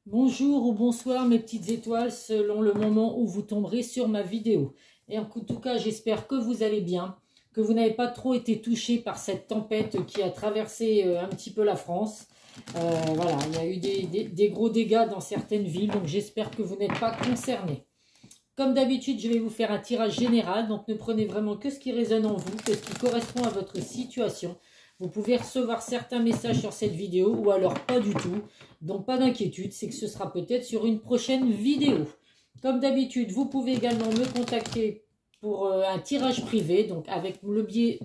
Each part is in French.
Bonjour ou bonsoir mes petites étoiles selon le moment où vous tomberez sur ma vidéo. Et en tout cas, j'espère que vous allez bien, que vous n'avez pas trop été touchés par cette tempête qui a traversé un petit peu la France. Voilà, il y a eu des gros dégâts dans certaines villes, donc j'espère que vous n'êtes pas concernés. Comme d'habitude, je vais vous faire un tirage général, donc ne prenez vraiment que ce qui résonne en vous, que ce qui correspond à votre situation. Vous pouvez recevoir certains messages sur cette vidéo ou alors pas du tout. Donc pas d'inquiétude, c'est que ce sera peut-être sur une prochaine vidéo. Comme d'habitude, vous pouvez également me contacter pour un tirage privé, donc par le biais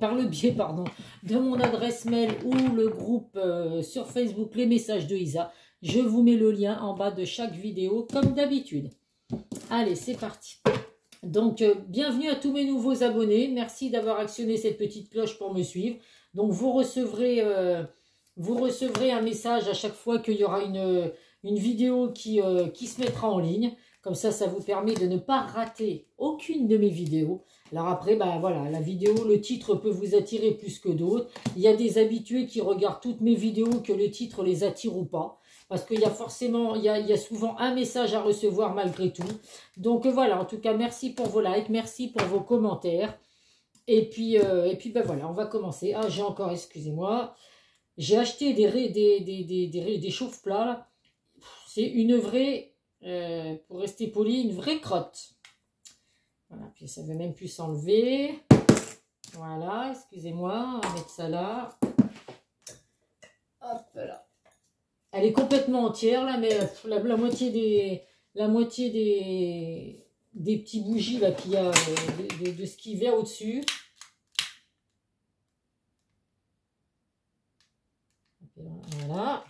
de mon adresse mail ou le groupe sur Facebook Les Messages de Isa. Je vous mets le lien en bas de chaque vidéo comme d'habitude. Allez, c'est parti. Donc, bienvenue à tous mes nouveaux abonnés. Merci d'avoir actionné cette petite cloche pour me suivre. Donc, vous recevrez un message à chaque fois qu'il y aura une vidéo qui se mettra en ligne. Comme ça vous permet de ne pas rater aucune de mes vidéos. Alors après, bah voilà, la vidéo, le titre peut vous attirer plus que d'autres. Il y a des habitués qui regardent toutes mes vidéos que le titre les attire ou pas. Parce qu'il y a forcément, il y a souvent un message à recevoir malgré tout. Donc voilà, en tout cas, merci pour vos likes, merci pour vos commentaires. Et puis ben voilà, on va commencer. Ah, j'ai encore, excusez-moi, j'ai acheté des chauffe-plats, là. C'est une vraie, pour rester poli, une vraie crotte. Voilà, puis ça ne veut même plus s'enlever. Voilà, excusez-moi, on va mettre ça là. Hop là. Elle est complètement entière là, mais la moitié des petits bougies là qu'il y a de ce qui vient au-dessus. Voilà.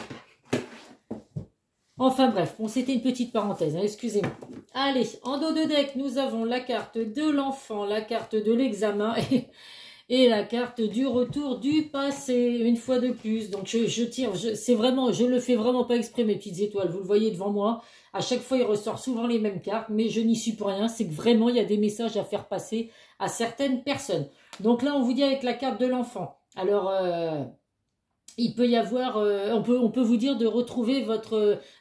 Enfin bref, bon, c'était une petite parenthèse, hein, excusez-moi. Allez, en dos de deck, nous avons la carte de l'enfant, la carte de l'examen et la carte du retour du passé, une fois de plus. Donc je tire, je le fais vraiment pas exprès, mes petites étoiles, vous le voyez devant moi. À chaque fois, il ressort souvent les mêmes cartes, mais je n'y suis pour rien. C'est que vraiment, il y a des messages à faire passer à certaines personnes. Donc là, on vous dit avec la carte de l'enfant. Alors, il peut y avoir, on peut vous dire de retrouver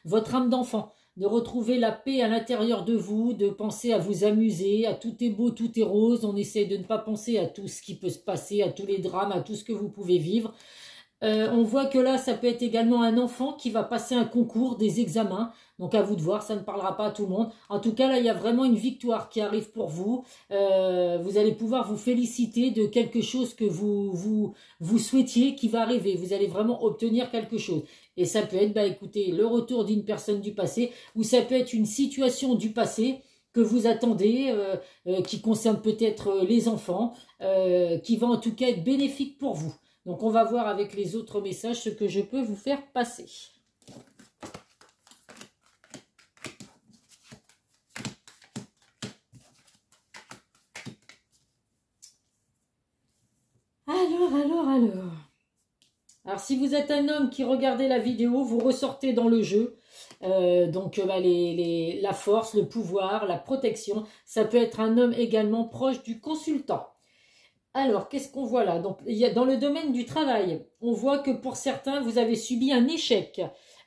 votre âme d'enfant, de retrouver la paix à l'intérieur de vous, de penser à vous amuser, à tout est beau, tout est rose. On essaie de ne pas penser à tout ce qui peut se passer, à tous les drames, à tout ce que vous pouvez vivre. On voit que là, ça peut être également un enfant qui va passer un concours, des examens. Donc à vous de voir, ça ne parlera pas à tout le monde. En tout cas, là, il y a vraiment une victoire qui arrive pour vous. Vous allez pouvoir vous féliciter de quelque chose que vous souhaitiez qui va arriver. Vous allez vraiment obtenir quelque chose. Et ça peut être, bah écoutez, le retour d'une personne du passé, ou ça peut être une situation du passé que vous attendez, qui concerne peut-être les enfants, qui va en tout cas être bénéfique pour vous. Donc, on va voir avec les autres messages ce que je peux vous faire passer. Alors, si vous êtes un homme qui regardez la vidéo, vous ressortez dans le jeu. La force, le pouvoir, la protection. Ça peut être un homme également proche du consultant. Alors, qu'est-ce qu'on voit là? Donc, il y a, dans le domaine du travail, on voit que pour certains, vous avez subi un échec.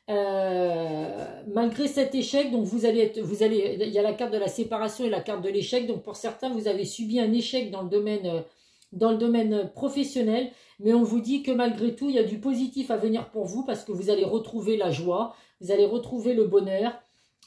Malgré cet échec, donc il y a la carte de la séparation et la carte de l'échec. Donc, pour certains, vous avez subi un échec dans le domaine professionnel. Mais on vous dit que malgré tout, il y a du positif à venir pour vous parce que vous allez retrouver la joie, vous allez retrouver le bonheur.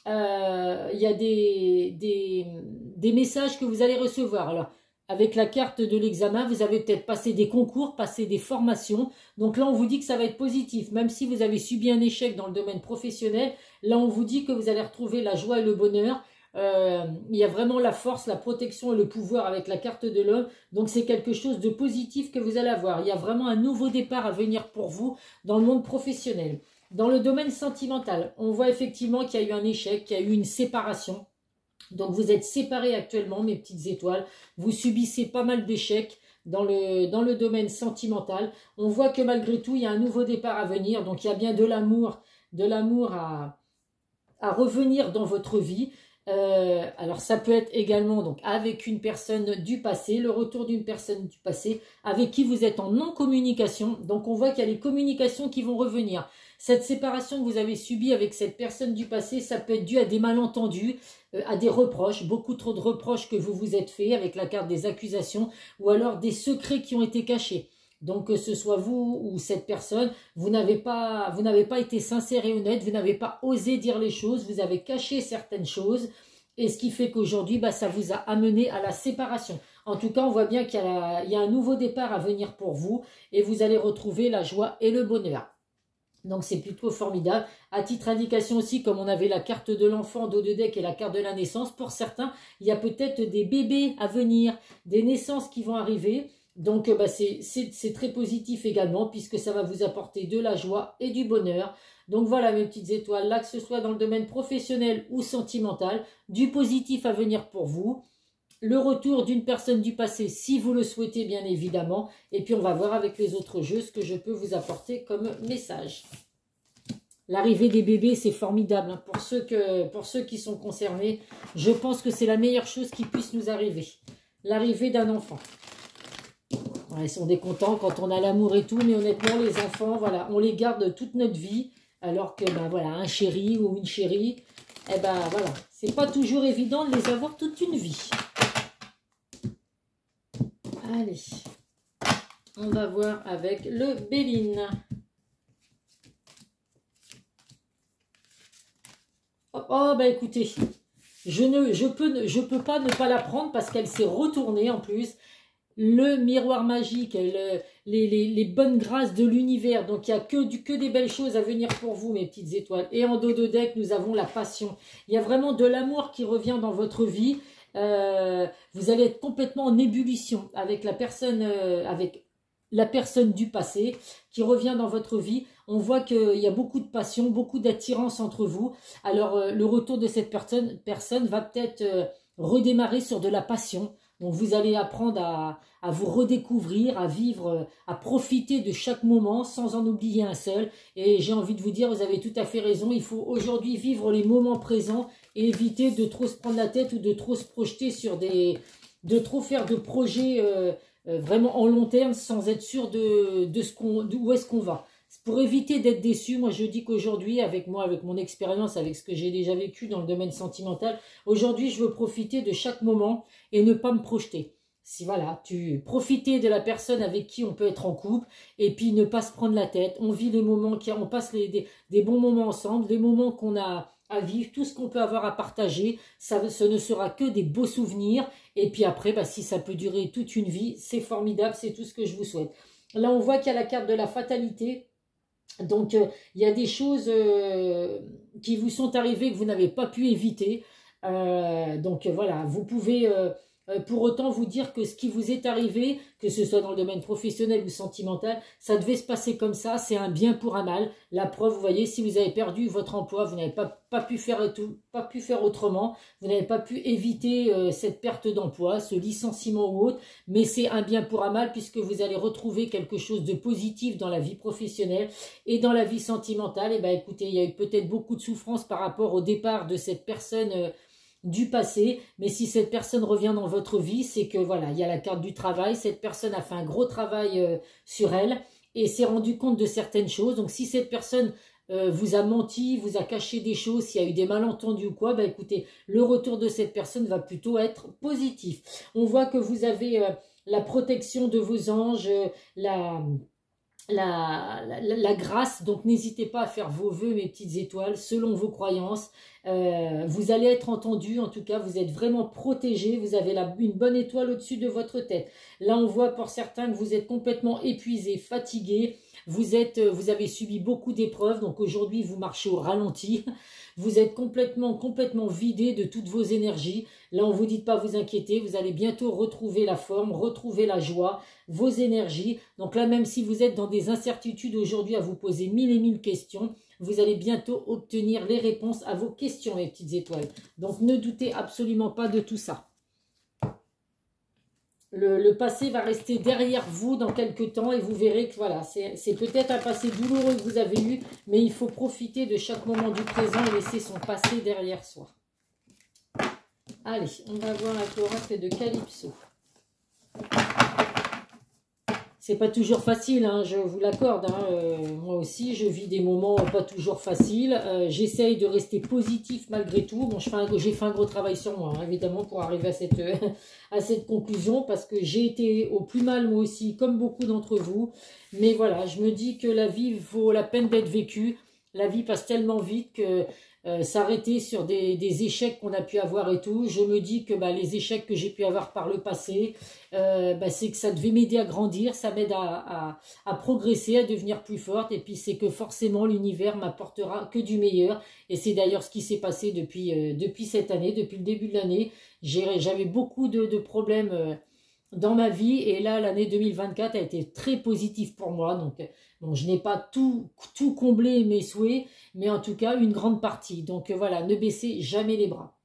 Il y a des messages que vous allez recevoir. Alors, avec la carte de l'examen, vous avez peut-être passé des concours, passé des formations. Donc là, on vous dit que ça va être positif. Même si vous avez subi un échec dans le domaine professionnel, là, on vous dit que vous allez retrouver la joie et le bonheur. Il y a vraiment la force, la protection et le pouvoir avec la carte de l'homme. Donc, c'est quelque chose de positif que vous allez avoir. Il y a vraiment un nouveau départ à venir pour vous dans le monde professionnel. Dans le domaine sentimental, on voit effectivement qu'il y a eu un échec, qu'il y a eu une séparation. Donc, vous êtes séparés actuellement, mes petites étoiles. Vous subissez pas mal d'échecs dans le domaine sentimental. On voit que malgré tout, il y a un nouveau départ à venir. Donc, il y a bien de l'amour à revenir dans votre vie. Alors, ça peut être également donc avec une personne du passé, le retour d'une personne du passé avec qui vous êtes en non-communication. Donc, on voit qu'il y a les communications qui vont revenir. Cette séparation que vous avez subie avec cette personne du passé, ça peut être dû à des malentendus, à des reproches, beaucoup trop de reproches que vous vous êtes fait avec la carte des accusations, ou alors des secrets qui ont été cachés. Donc que ce soit vous ou cette personne, vous n'avez pas été sincère et honnête, vous n'avez pas osé dire les choses, vous avez caché certaines choses, et ce qui fait qu'aujourd'hui, bah, ça vous a amené à la séparation. En tout cas, on voit bien qu'il y a un nouveau départ à venir pour vous, et vous allez retrouver la joie et le bonheur. Donc c'est plutôt formidable. À titre d'indication aussi, comme on avait la carte de l'enfant, dos de deck et la carte de la naissance, pour certains, il y a peut-être des bébés à venir, des naissances qui vont arriver. Donc bah, c'est très positif également, puisque ça va vous apporter de la joie et du bonheur. Donc voilà mes petites étoiles, là que ce soit dans le domaine professionnel ou sentimental, du positif à venir pour vous. Le retour d'une personne du passé, si vous le souhaitez bien évidemment. Et puis on va voir avec les autres jeux ce que je peux vous apporter comme message. L'arrivée des bébés, c'est formidable. Hein. Pour ceux qui sont concernés, je pense que c'est la meilleure chose qui puisse nous arriver. L'arrivée d'un enfant. Ouais, ils sont décontents quand on a l'amour et tout, mais honnêtement, les enfants, voilà, on les garde toute notre vie. Alors que, ben voilà, un chéri ou une chérie, eh ben voilà, c'est pas toujours évident de les avoir toute une vie. Allez, on va voir avec le Béline. Oh, bah écoutez, je peux pas ne pas la prendre parce qu'elle s'est retournée en plus. Le miroir magique, les bonnes grâces de l'univers. Donc il n'y a que des belles choses à venir pour vous, mes petites étoiles. Et en dos de deck, nous avons la passion. Il y a vraiment de l'amour qui revient dans votre vie. Vous allez être complètement en ébullition avec la personne du passé qui revient dans votre vie. On voit qu'il y a beaucoup de passion, beaucoup d'attirance entre vous. Alors le retour de cette personne va peut-être redémarrer sur de la passion. Donc vous allez apprendre à vous redécouvrir, à vivre, à profiter de chaque moment sans en oublier un seul. Et j'ai envie de vous dire, vous avez tout à fait raison, il faut aujourd'hui vivre les moments présents et éviter de trop se prendre la tête ou de trop se projeter sur de trop faire de projets vraiment en long terme sans être sûr d'où est-ce qu'on va. Pour éviter d'être déçu, moi je dis qu'aujourd'hui, avec mon expérience, avec ce que j'ai déjà vécu dans le domaine sentimental, aujourd'hui je veux profiter de chaque moment et ne pas me projeter. Si voilà, profiter de la personne avec qui on peut être en couple et puis ne pas se prendre la tête. On vit les moments, on passe des bons moments ensemble, des moments qu'on a à vivre, tout ce qu'on peut avoir à partager, ce ne sera que des beaux souvenirs. Et puis après, bah, si ça peut durer toute une vie, c'est formidable, c'est tout ce que je vous souhaite. Là, on voit qu'il y a la carte de la fatalité. Donc, il y a des choses qui vous sont arrivées que vous n'avez pas pu éviter. Donc, voilà, vous pouvez pour autant vous dire que ce qui vous est arrivé, que ce soit dans le domaine professionnel ou sentimental, ça devait se passer comme ça, c'est un bien pour un mal. La preuve, vous voyez, si vous avez perdu votre emploi, vous n'avez pas pu faire autrement, vous n'avez pas pu éviter cette perte d'emploi, ce licenciement ou autre, mais c'est un bien pour un mal puisque vous allez retrouver quelque chose de positif dans la vie professionnelle et dans la vie sentimentale. Et ben écoutez, il y a eu peut-être beaucoup de souffrance par rapport au départ de cette personne du passé, mais si cette personne revient dans votre vie, c'est que voilà, il y a la carte du travail, cette personne a fait un gros travail sur elle et s'est rendu compte de certaines choses. Donc si cette personne vous a menti, vous a caché des choses, s'il y a eu des malentendus ou quoi, bah écoutez, le retour de cette personne va plutôt être positif. On voit que vous avez la protection de vos anges, la grâce, donc n'hésitez pas à faire vos vœux, mes petites étoiles, selon vos croyances. Vous allez être entendu, en tout cas, vous êtes vraiment protégé, vous avez une bonne étoile au-dessus de votre tête. Là, on voit pour certains que vous êtes complètement épuisé, fatigué, vous avez subi beaucoup d'épreuves, donc aujourd'hui, vous marchez au ralenti. Vous êtes complètement vidé de toutes vos énergies. Là, on ne vous dit pas vous inquiéter. Vous allez bientôt retrouver la forme, retrouver la joie, vos énergies. Donc là, même si vous êtes dans des incertitudes aujourd'hui à vous poser 1000 et 1000 questions, vous allez bientôt obtenir les réponses à vos questions, mes petites étoiles. Donc, ne doutez absolument pas de tout ça. Le passé va rester derrière vous dans quelques temps et vous verrez que voilà, c'est peut-être un passé douloureux que vous avez eu, mais il faut profiter de chaque moment du présent et laisser son passé derrière soi. Allez, on va voir avec l'oracle de Calypso. c'est pas toujours facile, hein, je vous l'accorde. Hein, moi aussi, je vis des moments pas toujours faciles. J'essaye de rester positif malgré tout. Bon, j'ai fait un gros travail sur moi, hein, évidemment, pour arriver à à cette conclusion, parce que j'ai été au plus mal, moi aussi, comme beaucoup d'entre vous. Mais voilà, je me dis que la vie vaut la peine d'être vécue. La vie passe tellement vite que s'arrêter sur des échecs qu'on a pu avoir et tout, je me dis que les échecs que j'ai pu avoir par le passé, c'est que ça devait m'aider à grandir, ça m'aide à progresser, à devenir plus forte, et puis c'est que forcément l'univers m'apportera que du meilleur, et c'est d'ailleurs ce qui s'est passé depuis cette année, depuis le début de l'année. J'avais beaucoup de problèmes dans ma vie, et là l'année 2024 a été très positive pour moi, donc bon, je n'ai pas tout comblé mes souhaits, mais en tout cas une grande partie. Donc voilà, ne baissez jamais les bras.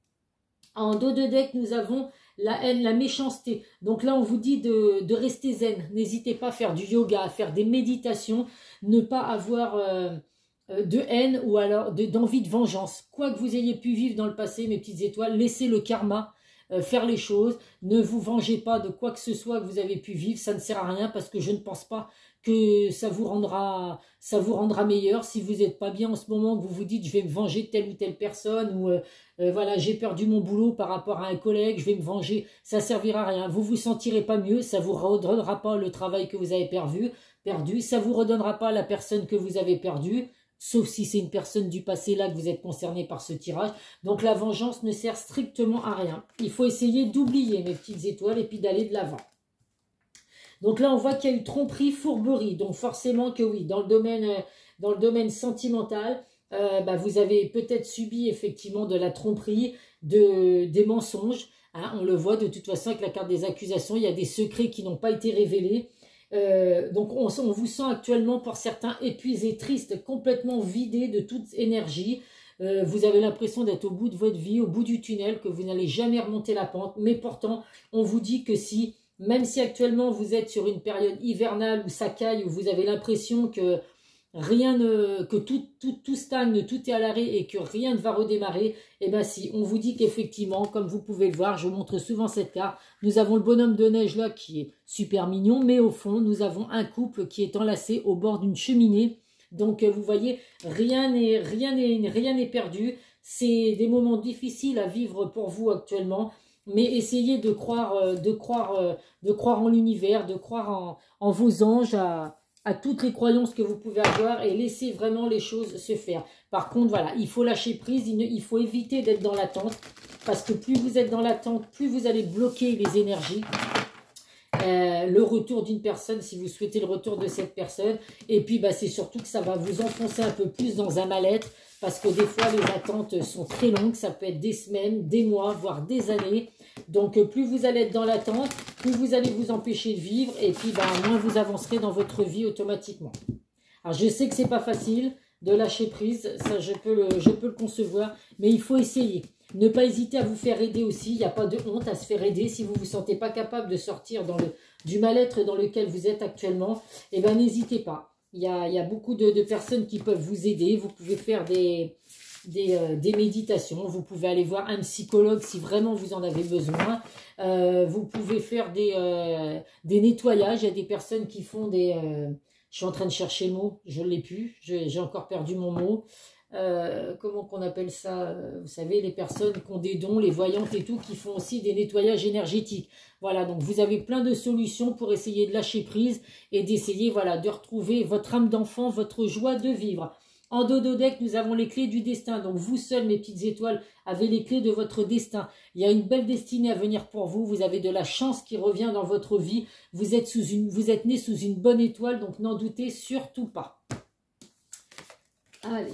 En dos de deck, nous avons la haine, la méchanceté. Donc là, on vous dit de rester zen. N'hésitez pas à faire du yoga, à faire des méditations, ne pas avoir de haine ou alors d'envie de vengeance. Quoi que vous ayez pu vivre dans le passé, mes petites étoiles, laissez le karma faire les choses. Ne vous vengez pas de quoi que ce soit que vous avez pu vivre. Ça ne sert à rien, parce que je ne pense pas que ça vous rendra meilleur. Si vous n'êtes pas bien en ce moment, que vous vous dites je vais me venger de telle ou telle personne, ou voilà, j'ai perdu mon boulot par rapport à un collègue, je vais me venger, ça servira à rien. Vous vous sentirez pas mieux, ça vous redonnera pas le travail que vous avez perdu, ça vous redonnera pas la personne que vous avez perdue, sauf si c'est une personne du passé là que vous êtes concerné par ce tirage. Donc la vengeance ne sert strictement à rien. Il faut essayer d'oublier, mes petites étoiles, et puis d'aller de l'avant. Donc là, on voit qu'il y a eu tromperie, fourberie. Donc forcément que oui, dans le domaine sentimental, vous avez peut-être subi effectivement de la tromperie, des mensonges. Hein, on le voit de toute façon avec la carte des accusations, il y a des secrets qui n'ont pas été révélés. Donc on vous sent actuellement pour certains épuisé, triste, complètement vidé de toute énergie. Vous avez l'impression d'être au bout de votre vie, au bout du tunnel, que vous n'allez jamais remonter la pente. Mais pourtant, on vous dit que si, même si actuellement vous êtes sur une période hivernale où ça caille, où vous avez l'impression que que tout stagne, tout est à l'arrêt et que rien ne va redémarrer, et bien si, on vous dit qu'effectivement, comme vous pouvez le voir, je vous montre souvent cette carte, nous avons le bonhomme de neige là qui est super mignon, mais au fond, nous avons un couple qui est enlacé au bord d'une cheminée. Donc vous voyez, rien n'est perdu. C'est des moments difficiles à vivre pour vous actuellement, mais essayez de croire en l'univers, de croire en vos anges, à toutes les croyances que vous pouvez avoir, et laissez vraiment les choses se faire. Par contre, voilà, il faut lâcher prise, il faut éviter d'être dans l'attente, parce que plus vous êtes dans l'attente, plus vous allez bloquer les énergies. Le retour d'une personne, si vous souhaitez le retour de cette personne, et puis c'est surtout que ça va vous enfoncer un peu plus dans un mal-être, parce que des fois les attentes sont très longues, ça peut être des semaines, des mois, voire des années. Donc plus vous allez être dans l'attente, plus vous allez vous empêcher de vivre, et puis moins vous avancerez dans votre vie automatiquement. Alors je sais que c'est pas facile de lâcher prise, ça je peux le concevoir, mais il faut essayer. Ne pas hésiter à vous faire aider aussi, il n'y a pas de honte à se faire aider. Si vous ne vous sentez pas capable de sortir du mal-être dans lequel vous êtes actuellement, eh bien n'hésitez pas. Il y a beaucoup de personnes qui peuvent vous aider. Vous pouvez faire des méditations, vous pouvez aller voir un psychologue si vraiment vous en avez besoin. Vous pouvez faire des nettoyages. Il y a des personnes qui font je suis en train de chercher le mot, je ne l'ai plus, j'ai encore perdu mon mot. Comment qu'on appelle ça, vous savez, les personnes qui ont des dons, les voyantes et tout, qui font aussi des nettoyages énergétiques. Voilà, donc vous avez plein de solutions pour essayer de lâcher prise et d'essayer, voilà, de retrouver votre âme d'enfant, votre joie de vivre. En dodo deck, nous avons les clés du destin. Donc vous seuls, mes petites étoiles, avez les clés de votre destin. Il y a une belle destinée à venir pour vous. Vous avez de la chance qui revient dans votre vie. Vous êtes né sous une bonne étoile, donc n'en doutez surtout pas. Allez.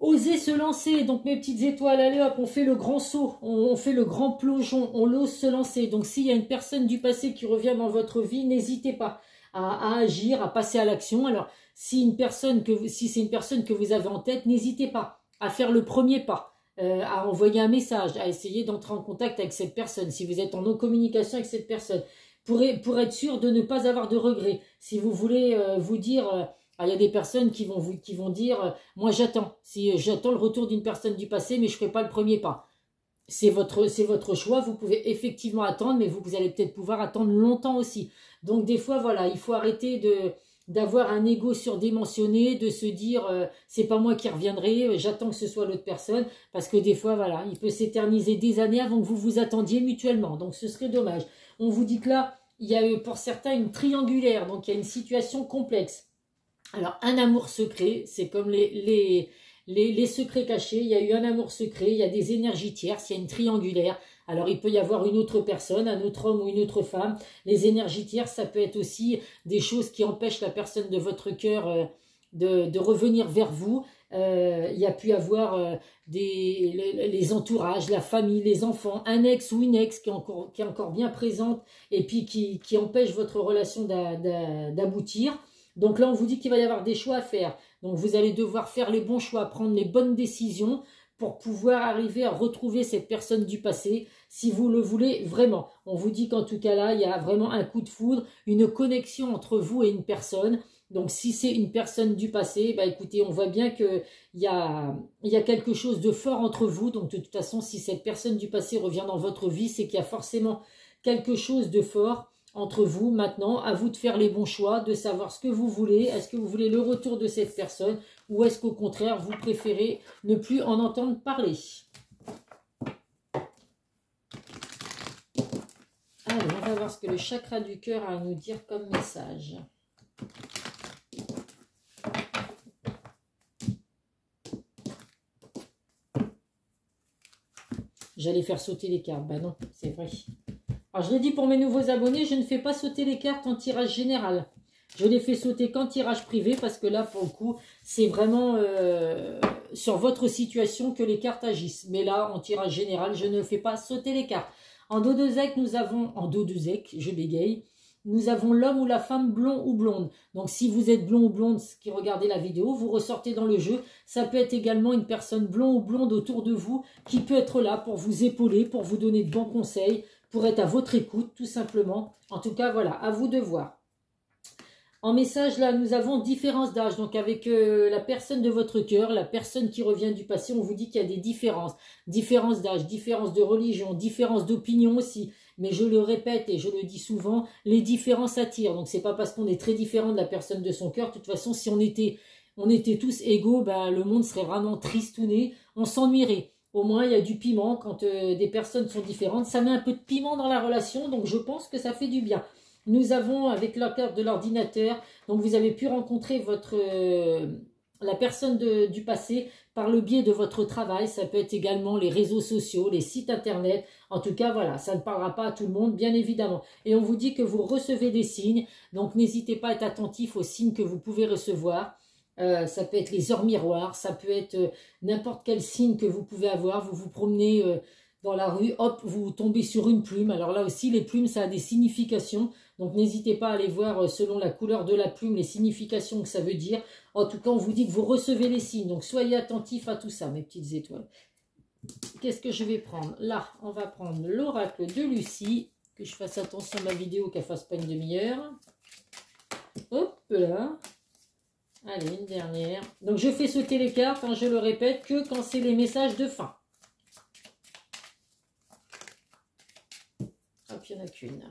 Osez se lancer, donc mes petites étoiles, allez hop, on fait le grand saut, on fait le grand plongeon, on ose se lancer. Donc s'il y a une personne du passé qui revient dans votre vie, n'hésitez pas à agir, à passer à l'action. Alors si c'est une personne que vous avez en tête, n'hésitez pas à faire le premier pas, à envoyer un message, à essayer d'entrer en contact avec cette personne, si vous êtes en non-communication avec cette personne, pour être sûr de ne pas avoir de regrets. Si vous voulez vous dire... il y a des personnes qui vont dire, moi j'attends. Si j'attends le retour d'une personne du passé, mais je ne ferai pas le premier pas. c'est votre choix. Vous pouvez effectivement attendre, mais vous allez peut-être pouvoir attendre longtemps aussi. Donc des fois, voilà, il faut arrêter d'avoir un ego surdimensionné, de se dire c'est pas moi qui reviendrai, j'attends que ce soit l'autre personne, parce que des fois, voilà, il peut s'éterniser des années avant que vous vous attendiez mutuellement. Donc ce serait dommage. On vous dit que là, il y a pour certains une triangulaire, donc il y a une situation complexe. Alors, un amour secret, c'est comme les secrets cachés. Il y a eu un amour secret, il y a des énergies tierces, il y a une triangulaire. Alors, il peut y avoir une autre personne, un autre homme ou une autre femme. Les énergies tierces, ça peut être aussi des choses qui empêchent la personne de votre cœur de revenir vers vous. Il y a pu avoir les entourages, la famille, les enfants, un ex ou une ex qui est encore bien présente et puis qui empêche votre relation d'aboutir. Donc là, on vous dit qu'il va y avoir des choix à faire. Donc vous allez devoir faire les bons choix, prendre les bonnes décisions pour pouvoir arriver à retrouver cette personne du passé, si vous le voulez vraiment. On vous dit qu'en tout cas là, il y a vraiment un coup de foudre, une connexion entre vous et une personne. Donc si c'est une personne du passé, bah écoutez, on voit bien qu'il y a quelque chose de fort entre vous. Donc de toute façon, si cette personne du passé revient dans votre vie, c'est qu'il y a forcément quelque chose de fort entre vous. Maintenant, à vous de faire les bons choix, de savoir ce que vous voulez. Est-ce que vous voulez le retour de cette personne ou est-ce qu'au contraire, vous préférez ne plus en entendre parler? Allez, on va voir ce que le chakra du cœur a à nous dire comme message. J'allais faire sauter les cartes. Ben non, c'est vrai. Alors, je l'ai dit pour mes nouveaux abonnés, je ne fais pas sauter les cartes en tirage général. Je les fais sauter qu'en tirage privé parce que là, pour le coup, c'est vraiment sur votre situation que les cartes agissent. Mais là, en tirage général, je ne fais pas sauter les cartes. En dos de zec, nous avons, en dos de zec, je bégaye, nous avons l'homme ou la femme blond ou blonde. Donc, si vous êtes blond ou blonde, qui regardez la vidéo, vous ressortez dans le jeu. Ça peut être également une personne blond ou blonde autour de vous qui peut être là pour vous épauler, pour vous donner de bons conseils, pour être à votre écoute, tout simplement. En tout cas, voilà, à vous de voir. En message, là, nous avons différence d'âge. Donc, avec la personne de votre cœur, la personne qui revient du passé, on vous dit qu'il y a des différences. Différence d'âge, différence de religion, différence d'opinion aussi. Mais je le répète et je le dis souvent, les différences attirent. Donc, c'est pas parce qu'on est très différent de la personne de son cœur. De toute façon, si on était tous égaux, ben, le monde serait vraiment tristouné. On s'ennuierait. Au moins, il y a du piment quand des personnes sont différentes. Ça met un peu de piment dans la relation, donc je pense que ça fait du bien. Nous avons, avec la carte de l'ordinateur, donc vous avez pu rencontrer la personne du passé par le biais de votre travail. Ça peut être également les réseaux sociaux, les sites internet. En tout cas, voilà, ça ne parlera pas à tout le monde, bien évidemment. Et on vous dit que vous recevez des signes, donc n'hésitez pas à être attentif aux signes que vous pouvez recevoir. Ça peut être les heures miroirs, ça peut être n'importe quel signe que vous pouvez avoir. Vous vous promenez dans la rue, hop, vous tombez sur une plume. Alors là aussi, les plumes, ça a des significations. Donc n'hésitez pas à aller voir selon la couleur de la plume, les significations que ça veut dire. En tout cas, on vous dit que vous recevez les signes. Donc soyez attentifs à tout ça, mes petites étoiles. Qu'est-ce que je vais prendre? Là, on va prendre l'oracle de Lucie. Que je fasse attention à ma vidéo, qu'elle ne fasse pas une demi-heure. Hop là. Allez, une dernière. Donc, je fais sauter les cartes, hein, je le répète, que quand c'est les messages de fin. Hop, il n'y en a qu'une.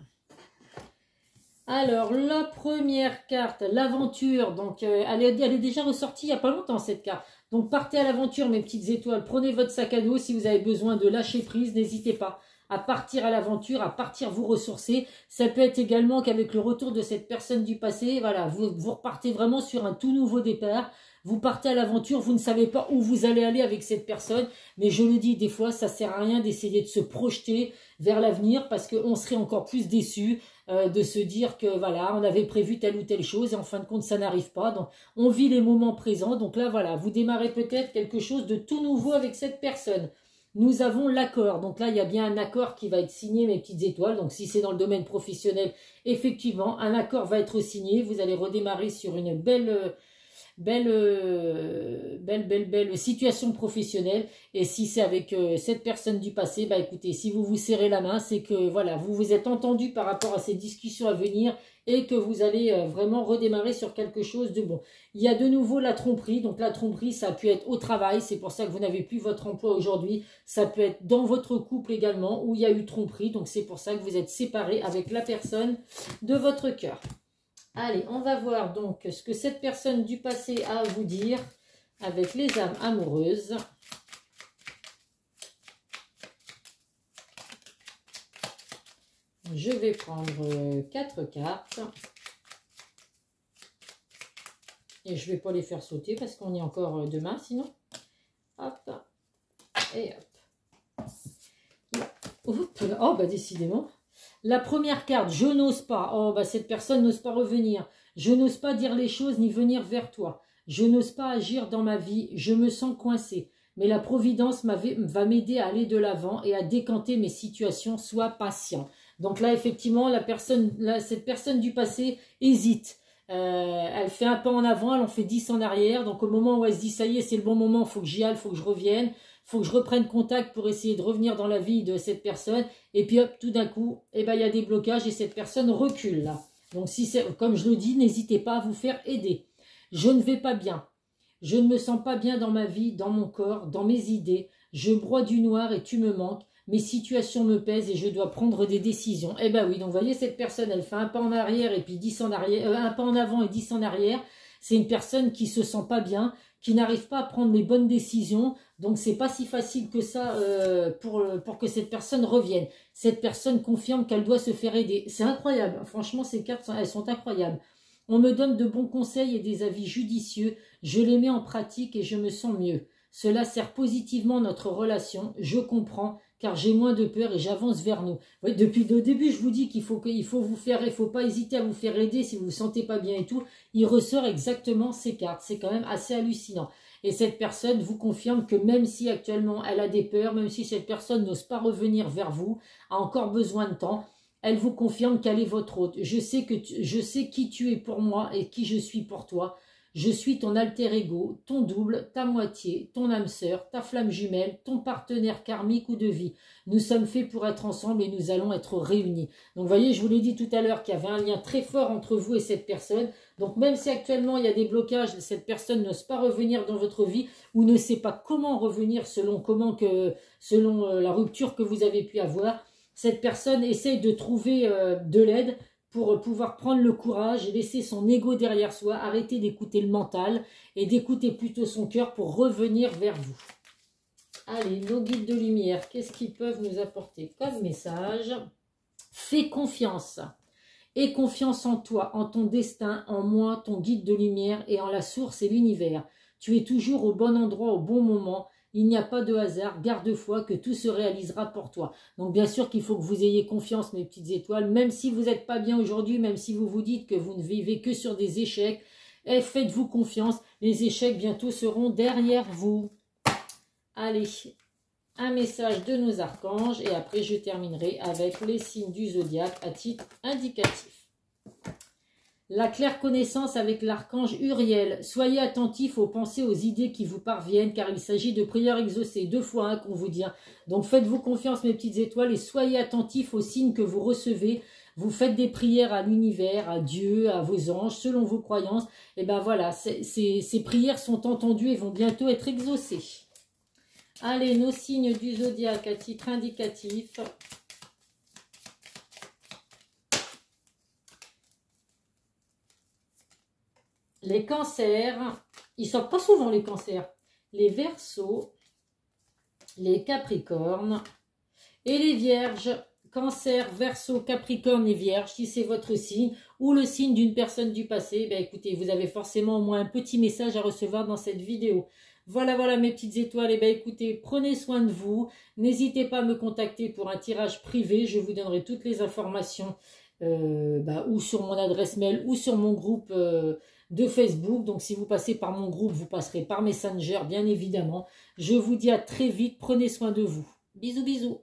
Alors, la première carte, l'aventure. Donc, elle est déjà ressortie il n'y a pas longtemps, cette carte. Donc, partez à l'aventure, mes petites étoiles. Prenez votre sac à dos. Si vous avez besoin de lâcher prise, n'hésitez pas à partir à l'aventure, à partir vous ressourcer. Ça peut être également qu'avec le retour de cette personne du passé, voilà, vous repartez vraiment sur un tout nouveau départ. Vous partez à l'aventure, vous ne savez pas où vous allez aller avec cette personne. Mais je le dis, des fois, ça sert à rien d'essayer de se projeter vers l'avenir parce qu'on serait encore plus déçu de se dire que voilà, on avait prévu telle ou telle chose et en fin de compte, ça n'arrive pas. Donc, on vit les moments présents. Donc là, voilà, vous démarrez peut-être quelque chose de tout nouveau avec cette personne. Nous avons l'accord. Donc là, il y a bien un accord qui va être signé, mes petites étoiles. Donc si c'est dans le domaine professionnel, effectivement, un accord va être signé. Vous allez redémarrer sur une belle belle situation professionnelle. Et si c'est avec cette personne du passé, bah écoutez, si vous vous serrez la main, c'est que voilà, vous vous êtes entendu par rapport à ces discussions à venir et que vous allez vraiment redémarrer sur quelque chose de bon. Il y a de nouveau la tromperie. Donc la tromperie, ça a pu être au travail. C'est pour ça que vous n'avez plus votre emploi aujourd'hui. Ça peut être dans votre couple également où il y a eu tromperie. Donc c'est pour ça que vous êtes séparés avec la personne de votre cœur. Allez, on va voir donc ce que cette personne du passé a à vous dire avec les âmes amoureuses. Je vais prendre 4 cartes. Et je ne vais pas les faire sauter parce qu'on est encore demain sinon. Hop. Et hop. Oups. Oh, bah décidément. La première carte, je n'ose pas. Oh, bah cette personne n'ose pas revenir. Je n'ose pas dire les choses ni venir vers toi. Je n'ose pas agir dans ma vie. Je me sens coincé. Mais la providence va m'aider à aller de l'avant et à décanter mes situations. Sois patient. Donc là, effectivement, cette personne du passé hésite. Elle fait un pas en avant, elle en fait 10 en arrière. Donc au moment où elle se dit, ça y est, c'est le bon moment, il faut que j'y aille, il faut que je revienne. Il faut que je reprenne contact pour essayer de revenir dans la vie de cette personne. Et puis hop, tout d'un coup, eh ben, il y a des blocages et cette personne recule là. Donc si c'est, comme je le dis, n'hésitez pas à vous faire aider. Je ne vais pas bien. Je ne me sens pas bien dans ma vie, dans mon corps, dans mes idées. Je broie du noir et tu me manques. Mes situations me pèsent et je dois prendre des décisions. Eh ben oui, donc vous voyez, cette personne, elle fait un pas en arrière et puis 10 en arrière, un pas en avant et 10 en arrière. C'est une personne qui se sent pas bien, qui n'arrive pas à prendre les bonnes décisions. Donc c'est pas si facile que ça pour que cette personne revienne. Cette personne confirme qu'elle doit se faire aider. C'est incroyable. Franchement, ces cartes, elles sont incroyables. On me donne de bons conseils et des avis judicieux. Je les mets en pratique et je me sens mieux. Cela sert positivement notre relation. Je comprends, car j'ai moins de peur et j'avance vers nous. Oui, depuis le début, je vous dis qu'il faut vous faire, il faut pas hésiter à vous faire aider si vous vous sentez pas bien et tout. Il ressort exactement ces cartes. C'est quand même assez hallucinant. Et cette personne vous confirme que même si actuellement elle a des peurs, même si cette personne n'ose pas revenir vers vous, a encore besoin de temps, elle vous confirme qu'elle est votre hôte. Je sais qui tu es pour moi et qui je suis pour toi. Je suis ton alter ego, ton double, ta moitié, ton âme sœur, ta flamme jumelle, ton partenaire karmique ou de vie. Nous sommes faits pour être ensemble et nous allons être réunis. Donc vous voyez, je vous l'ai dit tout à l'heure qu'il y avait un lien très fort entre vous et cette personne. Donc même si actuellement il y a des blocages, cette personne n'ose pas revenir dans votre vie ou ne sait pas comment revenir selon la rupture que vous avez pu avoir, cette personne essaye de trouver de l'aide pour pouvoir prendre le courage et laisser son ego derrière soi, arrêter d'écouter le mental et d'écouter plutôt son cœur pour revenir vers vous. Allez, nos guides de lumière, qu'est-ce qu'ils peuvent nous apporter comme message? Fais confiance. Aie confiance en toi, en ton destin, en moi, ton guide de lumière et en la source et l'univers. Tu es toujours au bon endroit au bon moment. Il n'y a pas de hasard, garde foi que tout se réalisera pour toi. Donc bien sûr qu'il faut que vous ayez confiance, mes petites étoiles, même si vous n'êtes pas bien aujourd'hui, même si vous vous dites que vous ne vivez que sur des échecs, faites-vous confiance, les échecs bientôt seront derrière vous. Allez, un message de nos archanges et après je terminerai avec les signes du zodiaque à titre indicatif. La claire connaissance avec l'archange Uriel. Soyez attentifs aux pensées, aux idées qui vous parviennent, car il s'agit de prières exaucées, 2 fois 1 qu'on vous dit. Donc faites-vous confiance, mes petites étoiles, et soyez attentifs aux signes que vous recevez. Vous faites des prières à l'univers, à Dieu, à vos anges, selon vos croyances. Et ben voilà, ces prières sont entendues et vont bientôt être exaucées. Allez, nos signes du zodiaque à titre indicatif. Les cancers, ils sortent pas souvent les cancers. Les verseaux, les capricornes et les vierges. Cancer, verseau, capricorne et vierge, si c'est votre signe ou le signe d'une personne du passé, ben écoutez, vous avez forcément au moins un petit message à recevoir dans cette vidéo. Voilà mes petites étoiles. Et ben écoutez, prenez soin de vous. N'hésitez pas à me contacter pour un tirage privé. Je vous donnerai toutes les informations ou sur mon adresse mail ou sur mon groupe de Facebook. Donc si vous passez par mon groupe, vous passerez par Messenger, bien évidemment. Je vous dis à très vite. Prenez soin de vous. Bisous, bisous.